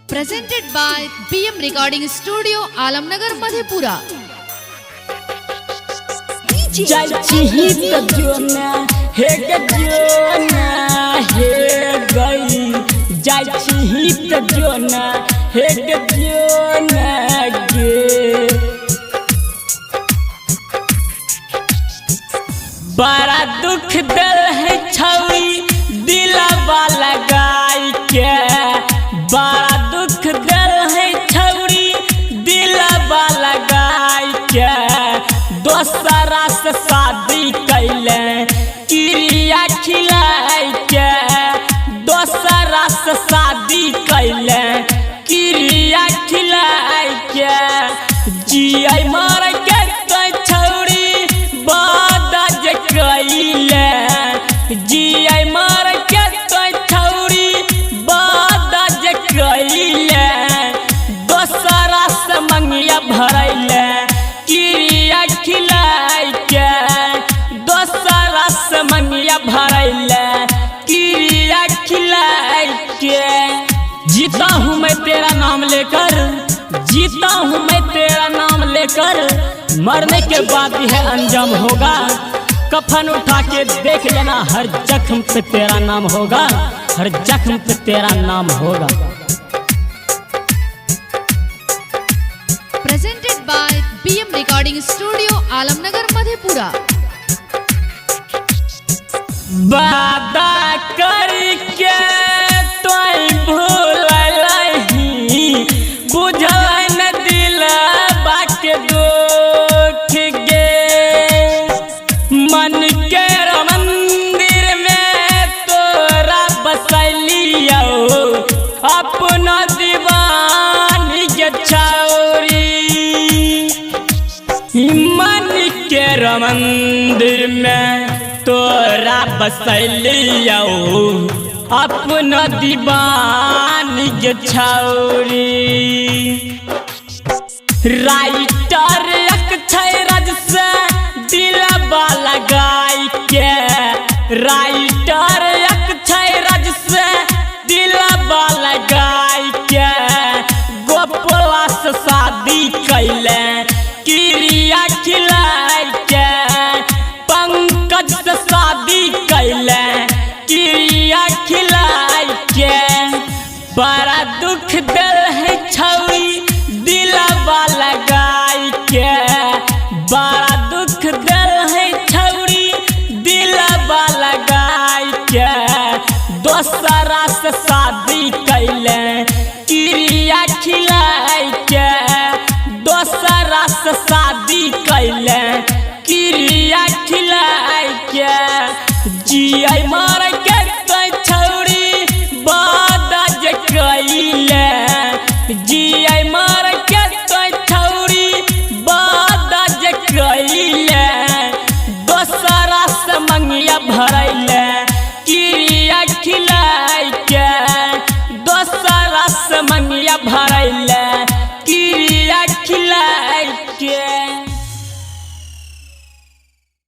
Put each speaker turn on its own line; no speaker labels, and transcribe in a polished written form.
Presented by BM Recording Studio, Alamnagar, Madhepura.
जाइछी त जोना हे गजोना हे गई जाइछी त जोना हे गजोना गे बड़ा दुख दिल है छौरी दिलवा लगाई के बड़ा दुख दिल है छौरी दिलवा लगाई के दोसरा से शादी कैले क्रिया खिलाई के दोसरा से शादी कैले क्रिया खिलाई के जिया मर के छौरी बादा जे कैले जिया मर के छौरी बादा जे कैले दोसरा से मंगिया भरैले क्रिया खिलाई के दोसरा से मंगिया भरैले क्रिया खिलाई के जीता हूँ मैं तेरा नाम लेकर जीता हूँ मैं तेरा नाम लेकर मरने के बाद यह अंजाम होगा कफन उठा के देख लेना हर जख्म पे तेरा नाम होगा हर जख्म पे तेरा नाम होगा।
Presented by BM Recording Studio, Alamnagar, Madhepura.
वादा करके तोय भूललही बुझल न दिलवा के दुख गे मन के मंदिर में तोरा बसलियो अपना दीवानी के छौरी मन के मंदिर में तोरा बसलियो अपना दीवानी के छौरी राइटर अक्षय राज से दिलवा लगाई के राइटर अक्षय राज से दिलवा लगाई के गोपला से शादी कैले क्रिया खिलाई के पंकज से शादी कैले क्रिया खिलाई के बड़ा दुख दिल है छौरी दिलवा लगाई के बड़ा दुख दिल है छौरी दिलवा लगाई के दोसरा से शादी कैले क्रिया खिलाई के दोसरा से शादी कैले क्रिया खिलाई के जिया